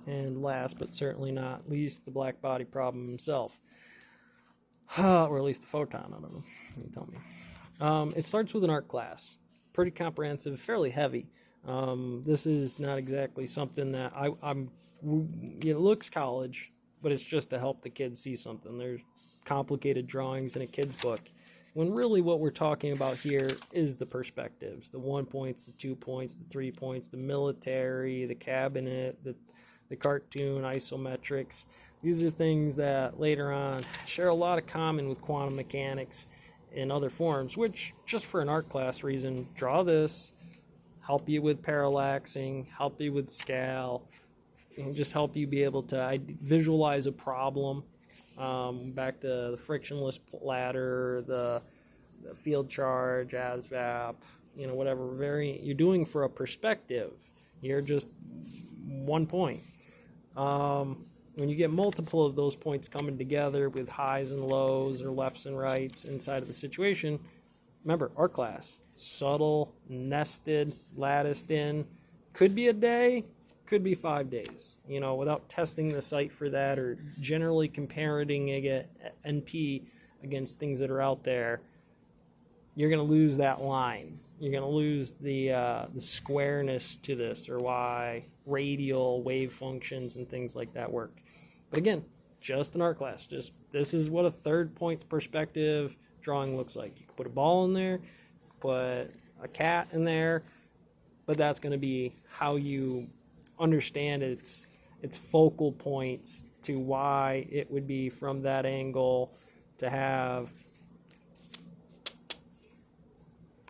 And last but certainly not least, the black body problem himself. Or at least the photon, I don't know. You tell me. It starts with an art class. Pretty comprehensive, fairly heavy. This is not exactly something that it looks college, but it's just to help the kids see something. There's complicated drawings in a kid's book, when really what we're talking about here is the perspectives, the 1 points, the 2 points, the 3 points, the military, the cabinet, the cartoon, isometrics. These are things that later on share a lot of common with quantum mechanics in other forms, which, just for an art class reason, draw this, help you with parallaxing, help you with scale, and just help you be able to visualize a problem. Back to the frictionless ladder, the field charge, ASVAB, whatever variant you're doing for a perspective. You're just 1 point. When you get multiple of those points coming together with highs and lows or lefts and rights inside of the situation, remember, art class, subtle, nested, latticed in, could be a day, could be 5 days, without testing the site for that or generally comparing NP against things that are out there. You're going to lose that line. You're going to lose the squareness to this, or why radial wave functions and things like that work. But again, just an art class. This is what a third point perspective drawing looks like. You can put a ball in there, put a cat in there, but that's going to be how you understand its focal points to why it would be from that angle to have.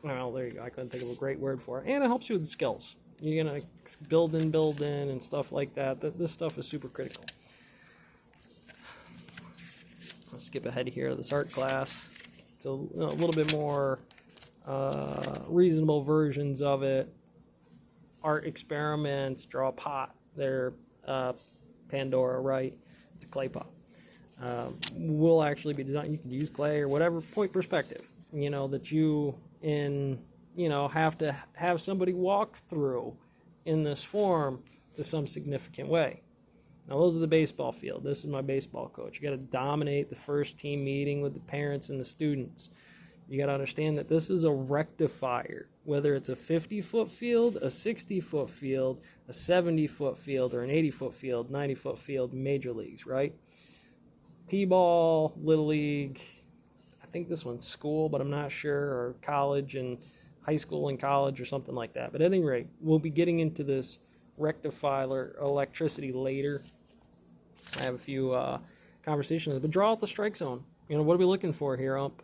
Well, there you go. I couldn't think of a great word for it. And it helps you with the skills. You're going to build in, and stuff like that. This stuff is super critical. I'll skip ahead here to this art class. It's a little bit more reasonable versions of it. Art experiments, draw a pot. They're Pandora, right? It's a clay pot. Will actually be designed. You can use clay or whatever point perspective, that you have to have somebody walk through in this form to some significant way. Now, those are the baseball field. This is my baseball coach. You got to dominate the first team meeting with the parents and the students. You got to understand that this is a rectifier, whether it's a 50-foot field, a 60-foot field, a 70-foot field, or an 80-foot field, 90-foot field, major leagues, right? T-ball, little league, I think this one's school, but I'm not sure, or college and high school and college or something like that. But at any rate, we'll be getting into this rectifier electricity later. I have a few conversations, but draw out the strike zone. What are we looking for here, ump?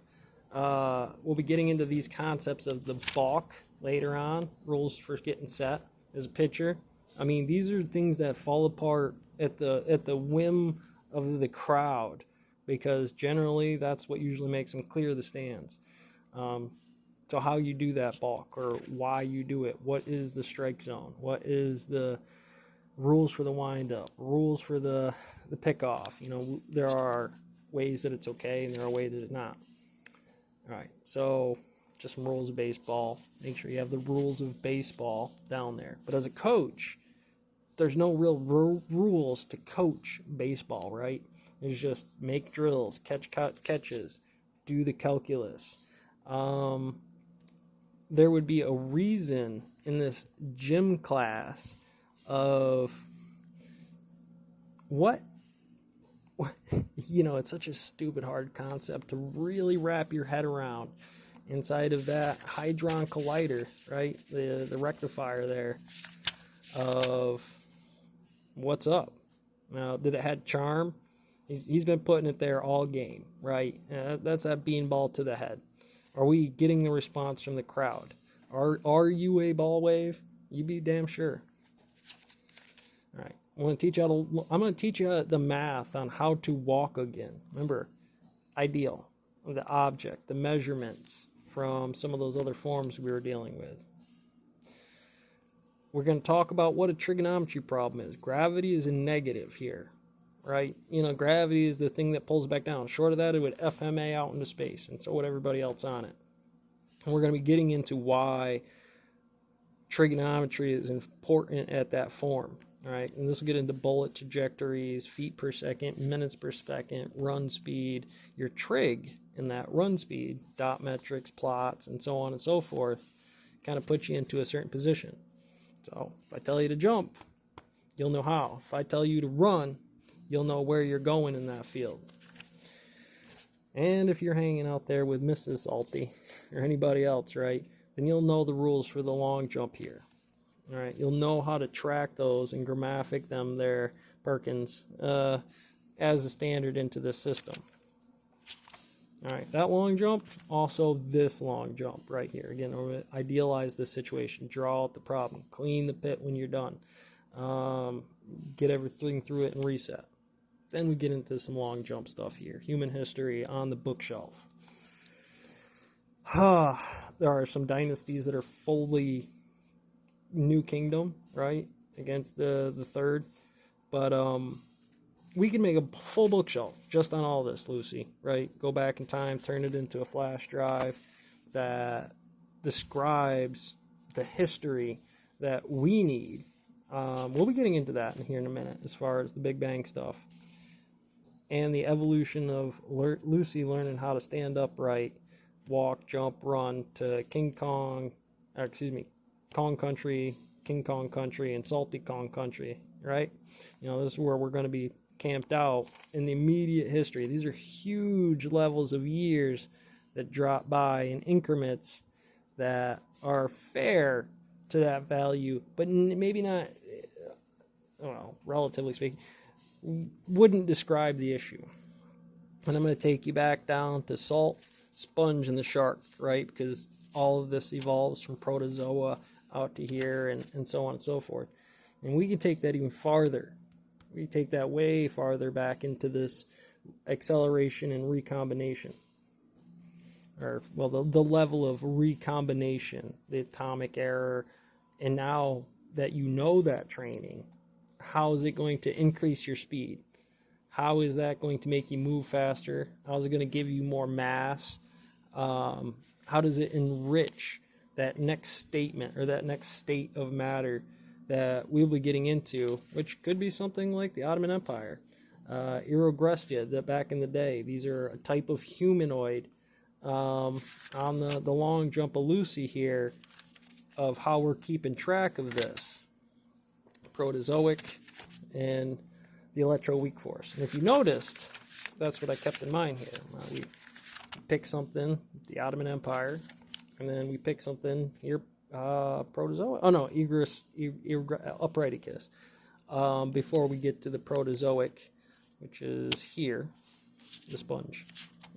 We'll be getting into these concepts of the balk later on, rules for getting set as a pitcher. I mean, these are things that fall apart at the whim of the crowd, because generally that's what usually makes them clear the stands. So how you do that balk, or why you do it, what is the strike zone, what is the rules for the windup, rules for the pickoff. There are ways that it's okay and there are ways that it's not. All right, so just some rules of baseball. Make sure you have the rules of baseball down there. But as a coach, there's no real rules to coach baseball, right? There's just make drills, catches, do the calculus. There would be a reason in this gym class of what it's such a stupid hard concept to really wrap your head around inside of that hadron collider, right? The rectifier there of what's up. Now, did it have charm? He's been putting it there all game, right? That's that beanball to the head. Are we getting the response from the crowd? Are you a ball wave? You be damn sure. All right. I'm going to teach you the math on how to walk again. Remember, ideal, the object, the measurements from some of those other forms we were dealing with. We're going to talk about what a trigonometry problem is. Gravity is a negative here, right? Gravity is the thing that pulls back down. Short of that, it would FMA out into space, and so would everybody else on it. And we're going to be getting into why trigonometry is important at that form. All right, and this will get into bullet trajectories, feet per second, minutes per second, run speed, your trig in that run speed, dot metrics, plots, and so on and so forth, kind of puts you into a certain position. So if I tell you to jump, you'll know how. If I tell you to run, you'll know where you're going in that field. And if you're hanging out there with Mrs. Salty or anybody else, right, then you'll know the rules for the long jump here. All right, you'll know how to track those and graphic them there, Perkins, as a standard into this system. All right, that long jump, also this long jump right here. Again, we're going to idealize the situation, draw out the problem, clean the pit when you're done, get everything through it and reset. Then we get into some long jump stuff here. Human history on the bookshelf. There are some dynasties that are fully New Kingdom, right, against the third. But we can make a full bookshelf just on all this, Lucy, right? Go back in time, turn it into a flash drive that describes the history that we need. We'll be getting into that in here in a minute as far as the Big Bang stuff. And the evolution of Lucy learning how to stand upright, walk, jump, run to Kong Country, King Kong Country, and Salty Kong Country, right? You know, this is where we're going to be camped out in the immediate history. These are huge levels of years that drop by in increments that are fair to that value, but maybe not, well, relatively speaking, wouldn't describe the issue. And I'm going to take you back down to salt, sponge, and the shark, right? Because all of this evolves from protozoa out to here and so on and so forth. And we can take that even farther. We can take that way farther back into this acceleration and recombination. Or, well, the level of recombination, the atomic error. And now that you know that training, how is it going to increase your speed? How is that going to make you move faster? How is it going to give you more mass? How does it enrich that next statement or that next state of matter that we'll be getting into, which could be something like the Ottoman Empire, Irogrestia, that back in the day. These are a type of humanoid on the long jump of Lucy here of how we're keeping track of this. Protozoic and the electroweak force. And if you noticed, that's what I kept in mind here. We pick something, the Ottoman Empire, and then we pick something here, Protozoa. Oh no, Uprighticus. Before we get to the Protozoic, which is here, the sponge.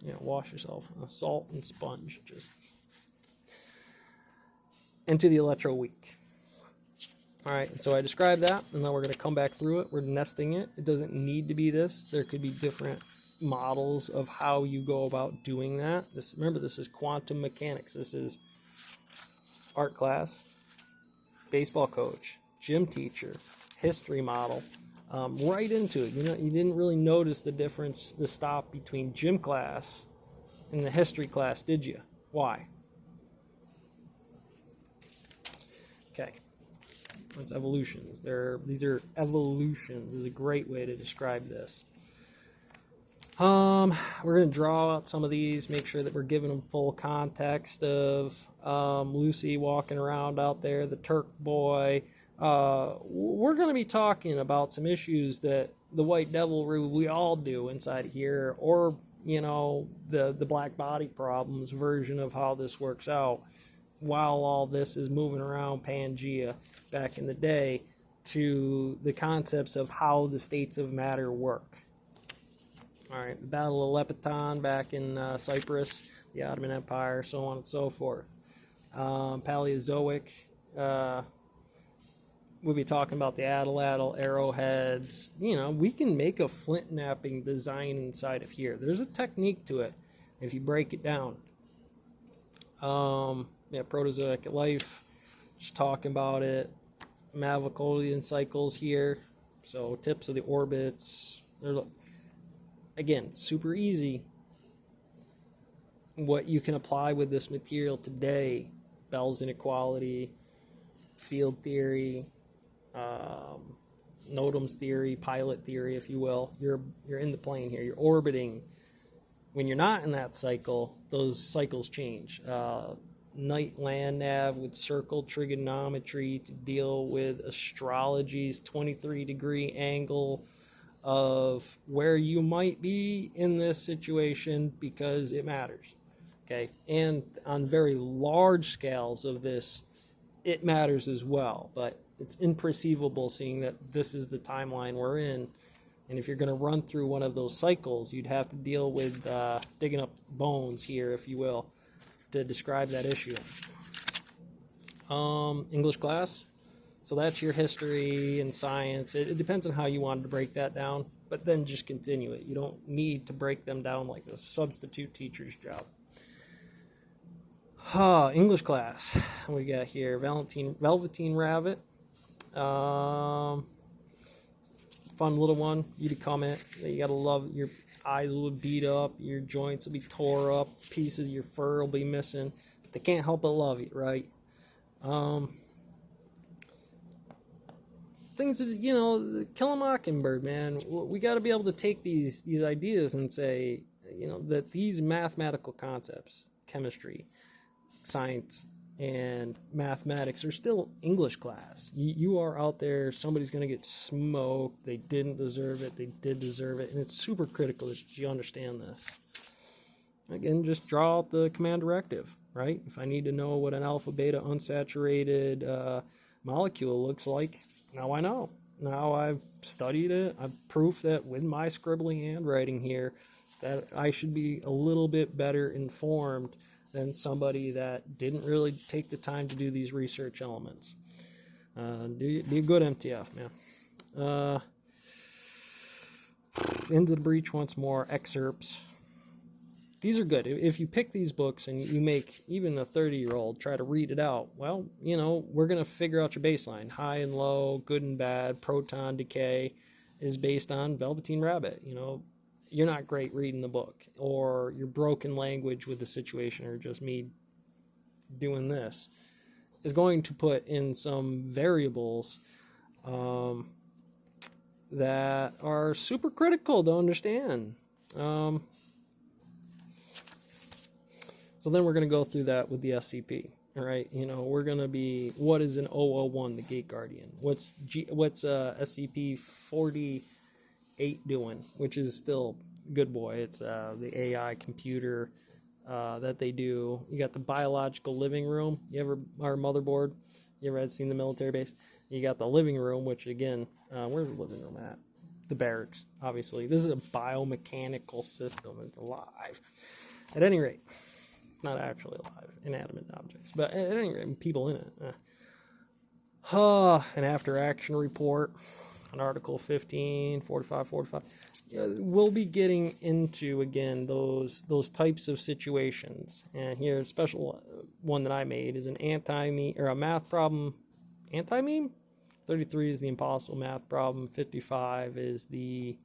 You know, wash yourself. Salt and sponge. Just into the electroweak. All right, so I described that, and then we're going to come back through it. We're nesting it. It doesn't need to be this. There could be different models of how you go about doing that. Remember, this is quantum mechanics. This is art class, baseball coach, gym teacher, history model, right into it. You know, you didn't really notice the difference, the stop between gym class and the history class, did you? Why? Okay. It's evolutions. These are evolutions is a great way to describe this. We're going to draw out some of these, make sure that we're giving them full context of Lucy walking around out there, the Turk boy. We're going to be talking about some issues that the white devilry we all do inside here, or, you know, the black body problems version of how this works out, while all this is moving around Pangea back in the day to the concepts of how the states of matter work. All right, the Battle of Lepanto back in Cyprus, the Ottoman Empire, so on and so forth. Paleozoic, we'll be talking about the atlatl, arrowheads. You know, we can make a flint knapping design inside of here. There's a technique to it if you break it down. Yeah, Protozoic life, just talking about it. Malvacolian cycles here, so tips of the orbits. Again, super easy. What you can apply with this material today: Bell's inequality, field theory, Notam's theory, pilot theory, if you will. You're in the plane here. You're orbiting. When you're not in that cycle, those cycles change. Night land nav with circle trigonometry to deal with astrology's 23-degree angle of where you might be in this situation because it matters. Okay, and on very large scales of this, it matters as well, but it's imperceivable seeing that this is the timeline we're in. And if you're going to run through one of those cycles, you'd have to deal with digging up bones here, if you will, to describe that issue. English class. So that's your history and science. It depends on how you wanted to break that down, but then just continue it. You don't need to break them down like a substitute teacher's job. English class. We got here Velveteen Rabbit. Fun little one. You'd comment. You gotta love. Your eyes will be beat up. Your joints will be tore up. Pieces of your fur will be missing. But they can't help but love you, right? Things that, you know, Kill a Mockingbird, man. We got to be able to take these ideas and say, you know, that these mathematical concepts, chemistry, science, and mathematics are still English class. You are out there, somebody's going to get smoked, they didn't deserve it, they did deserve it, and it's super critical that you understand this. Again, just draw out the command directive, right? If I need to know what an alpha beta unsaturated molecule looks like, now I know. Now I've studied it, I've proof that with my scribbling handwriting here that I should be a little bit better informed than somebody that didn't really take the time to do these research elements. Do a good MTF, man. Into the Breach once more, excerpts. These are good. If you pick these books and you make even a 30-year-old try to read it out, well, you know, we're going to figure out your baseline. High and low, good and bad, proton decay is based on Velveteen Rabbit, you know. You're not great reading the book, or your broken language with the situation, or just me doing this, is going to put in some variables that are super critical to understand. So then we're going to go through that with the SCP. All right, you know, we're going to be, what is an 001, the Gate Guardian? What's SCP-48 doing, which is still good boy. It's the AI computer that they do. You got the biological living room. You ever our motherboard? You ever had seen the military base? You got the living room, which again, where's the living room at? The barracks, obviously. This is a biomechanical system. It's alive. At any rate, not actually alive, inanimate objects, but at any rate, people in it. An after action report. On Article 15, 45. We'll be getting into, again, those types of situations. And here, a special one that I made is an anti-meme, or a math problem. Anti-meme? 33 is the impossible math problem. 55 is the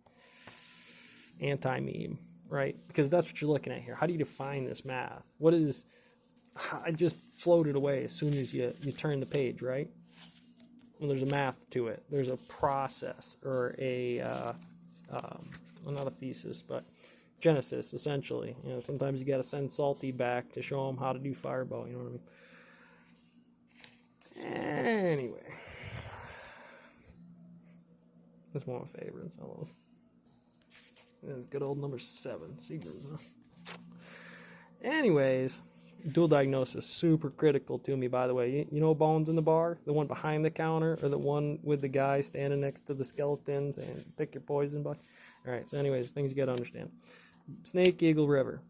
anti-meme, right? Because that's what you're looking at here. How do you define this math? What is... I just floated away as soon as you turn the page, right? Well, there's a math to it. There's a process, or not a thesis, but genesis, essentially. You know, sometimes you got to send Salty back to show him how to do Fireball. You know what I mean? Anyway, that's one of my favorites. I love it. Good old number 7, Seagrams, huh? Anyways. Dual diagnosis, super critical to me, by the way. You know Bones in the bar? The one behind the counter, or the one with the guy standing next to the skeletons and pick your poison buck? Alright, so anyways, things you gotta understand. Snake Eagle River.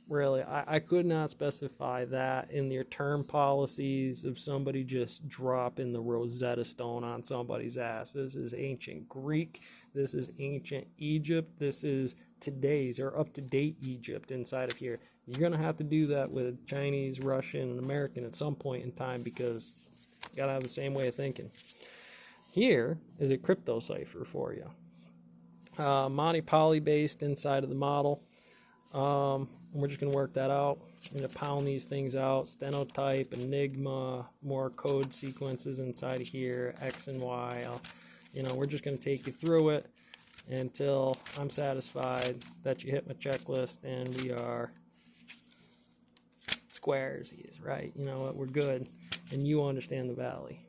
Really, I could not specify that in your term policies of somebody just dropping the Rosetta Stone on somebody's ass. This is ancient Greek. This is ancient Egypt. This is today's, or up-to-date Egypt inside of here. You're going to have to do that with Chinese, Russian, and American at some point in time, because you got to have the same way of thinking. Here is a crypto cipher for you. Monty Poly based inside of the model. We're just going to work that out. I'm going to pound these things out. Stenotype, Enigma, more code sequences inside of here, X and Y. You know, we're just going to take you through it until I'm satisfied that you hit my checklist and we are squaresies, right? You know what, we're good, and you understand the valley.